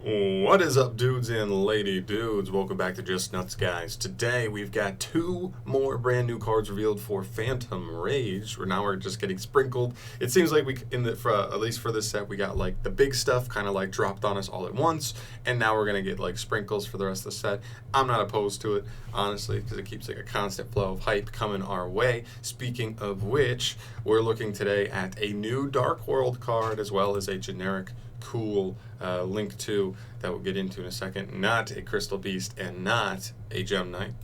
What is up, dudes and lady dudes? Welcome back to Just Nuts, guys. Today we've got two more brand new cards revealed for Phantom Rage. Now we're just getting sprinkled. It seems like at least for this set, we got like the big stuff kind of like dropped on us all at once, and now we're gonna get like sprinkles for the rest of the set. I'm not opposed to it, honestly, because it keeps like a constant flow of hype coming our way. Speaking of which, we're looking today at a new Dark World card as well as a generic cool Link 2 that we'll get into in a second. Not a Crystal Beast and not a Gem Knight.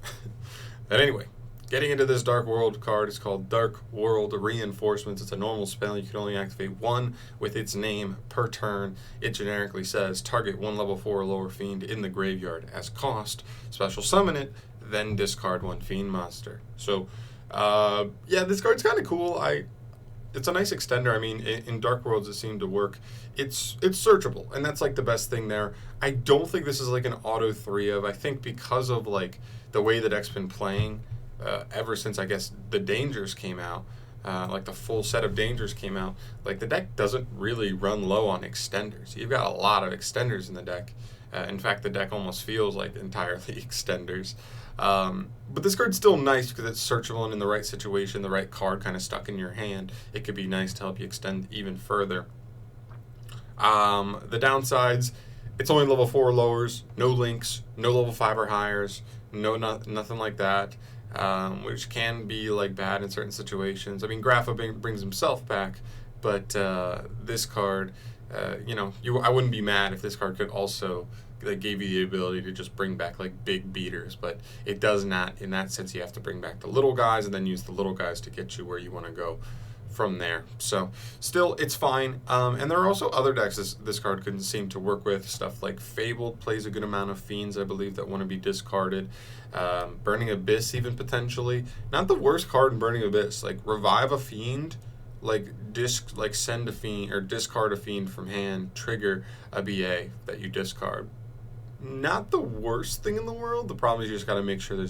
But anyway, getting into this Dark World card is called Dark World Reinforcements. It's a normal spell. You can only activate one with its name per turn. It generically says target one level 4 or lower fiend in the graveyard as cost. Special summon it, then discard one fiend monster. So, yeah, this card's kind of cool. It's a nice extender. I mean, in Dark Worlds, it seemed to work. It's searchable, and that's like the best thing there. I don't think this is like an auto 3 of. I think because of like the way the deck's been playing ever since, I guess, the Dangers came out, like the full set of Dangers came out, like the deck doesn't really run low on extenders. You've got a lot of extenders in the deck. In fact, the deck almost feels like entirely extenders. But this card's still nice because it's searchable, and in the right situation, the right card kind of stuck in your hand, it could be nice to help you extend even further. The downsides, it's only level 4 lowers, no links, no level 5 or highers, nothing like that, which can be like bad in certain situations. I mean, Grapha brings himself back, but this card, I wouldn't be mad if this card could also that gave you the ability to just bring back like big beaters, but it does not. In that sense, you have to bring back the little guys and then use the little guys to get you where you want to go from there. So still, it's fine. And there are also other decks this card could seem to work with. Stuff like Fabled plays a good amount of fiends, I believe, that want to be discarded. Burning Abyss even potentially. Not the worst card in Burning Abyss. Like Revive a Fiend, send a fiend or discard a fiend from hand, trigger a BA that you discard. Not the worst thing in the world. The problem is you just got to make sure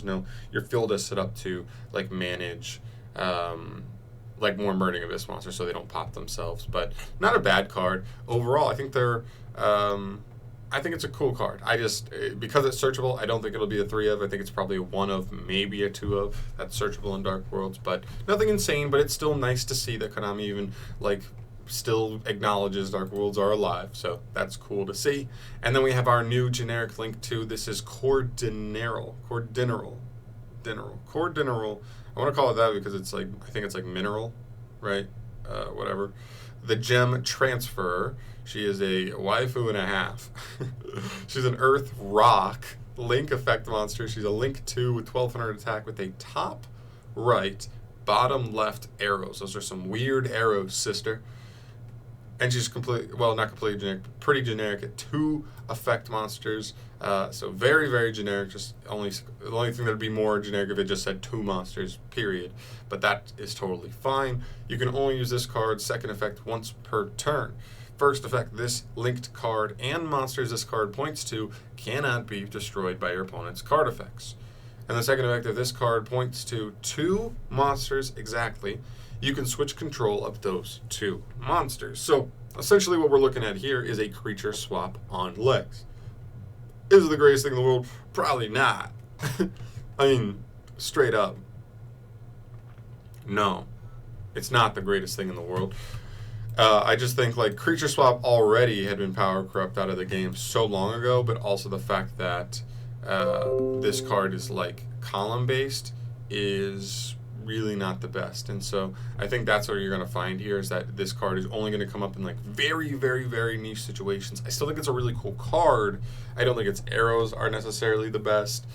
your field is set up to like manage like more Burning Abyss monsters so they don't pop themselves. But not a bad card overall. I think I think it's a cool card. Because it's searchable, I don't think it'll be a 3 of. I think it's probably a 1 of, maybe a 2 of. That's searchable in Dark Worlds, but nothing insane. But it's still nice to see that Konami even like still acknowledges Dark Worlds are alive, so that's cool to see. And then we have our new generic Link 2. This is Cordinero. I want to call it that because it's like, I think it's like mineral, right? Whatever. The Gem Transferer. She is a waifu and a half. She's an Earth Rock Link effect monster. She's a Link 2 with 1200 attack with a top right, bottom left arrows. Those are some weird arrows, sister. And she's not completely generic, but pretty generic at 2 effect monsters. So very, very generic. The only thing that would be more generic if it just said 2 monsters, period. But that is totally fine. You can only use this card's second effect once per turn. First effect, this linked card and monsters this card points to cannot be destroyed by your opponent's card effects. And the second effect, if this card points to 2 monsters exactly, you can switch control of those 2 monsters. So essentially what we're looking at here is a creature swap on legs. Is it the greatest thing in the world? Probably not. I mean, straight up, no. It's not the greatest thing in the world. I just think like creature swap already had been power corrupt out of the game so long ago, but also the fact that this card is like column based is really not the best. And so I think that's what you're going to find here is that this card is only going to come up in like very, very, very niche situations. I still think it's a really cool card. I don't think its arrows are necessarily the best.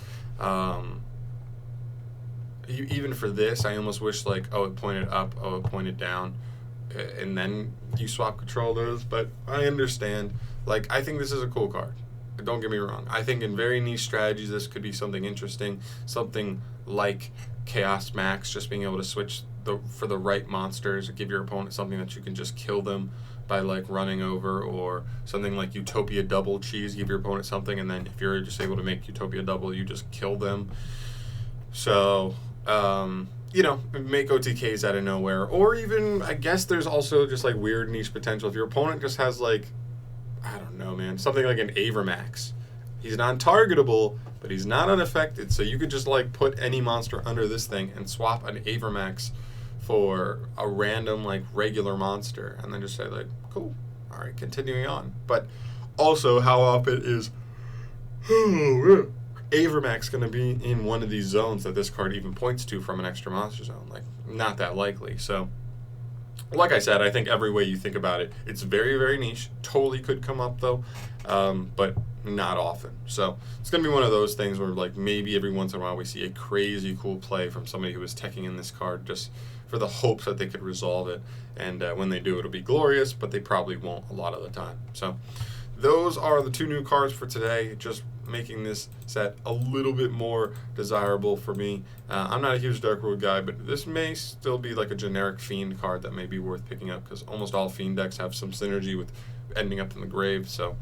Even for this, I almost wish like, it pointed up, it pointed down, and then you swap control of those. But I understand. Like, I think this is a cool card. Don't get me wrong. I think in very niche strategies, this could be something interesting. Something like Chaos Max, just being able to switch for the right monsters, give your opponent something that you can just kill them by like running over, or something like Utopia Double Cheese, give your opponent something, and then if you're just able to make Utopia Double, you just kill them. So, make OTKs out of nowhere. Or even, I guess there's also just like weird niche potential. If your opponent just has like I don't know, man, something like an Avermax. He's non-targetable, but he's not unaffected, so you could just like put any monster under this thing and swap an Avermax for a random like regular monster, and then just say like, cool, all right, continuing on. But also, how often is Avermax going to be in one of these zones that this card even points to from an extra monster zone? Like, not that likely. So, like I said, I think every way you think about it, it's very, very niche. Totally could come up though, but not often. So it's going to be one of those things where like maybe every once in a while we see a crazy cool play from somebody who is teching in this card just for the hopes that they could resolve it. And when they do, it'll be glorious, but they probably won't a lot of the time. So those are the 2 new cards for today, just making this set a little bit more desirable for me. I'm not a huge Dark World guy, but this may still be like a generic Fiend card that may be worth picking up, because almost all Fiend decks have some synergy with ending up in the grave. So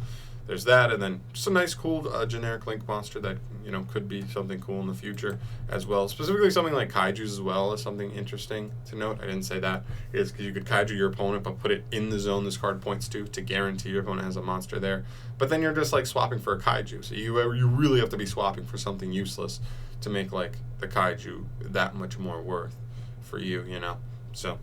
there's that, and then just a nice, cool generic Link monster that, you know, could be something cool in the future as well. Specifically, something like Kaijus as well is something interesting to note. I didn't say that. Is because you could Kaiju your opponent, but put it in the zone this card points to guarantee your opponent has a monster there. But then you're just like swapping for a Kaiju, so you really have to be swapping for something useless to make like the Kaiju that much more worth for you, you know. So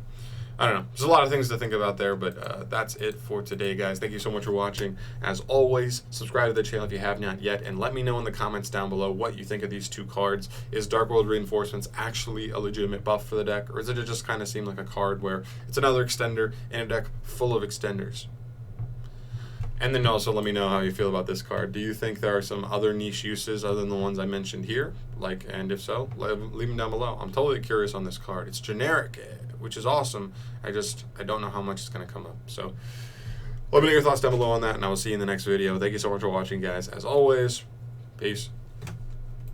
I don't know. There's a lot of things to think about there, but that's it for today, guys. Thank you so much for watching. As always, subscribe to the channel if you have not yet, and let me know in the comments down below what you think of these 2 cards. Is Dark World Reinforcements actually a legitimate buff for the deck, or does it just kind of seem like a card where it's another extender in a deck full of extenders? And then also let me know how you feel about this card. Do you think there are some other niche uses other than the ones I mentioned here? Like, and if so, leave them down below. I'm totally curious on this card. It's generic, which is awesome. I don't know how much it's going to come up. So let me know your thoughts down below on that, and I will see you in the next video. Thank you so much for watching, guys. As always, peace.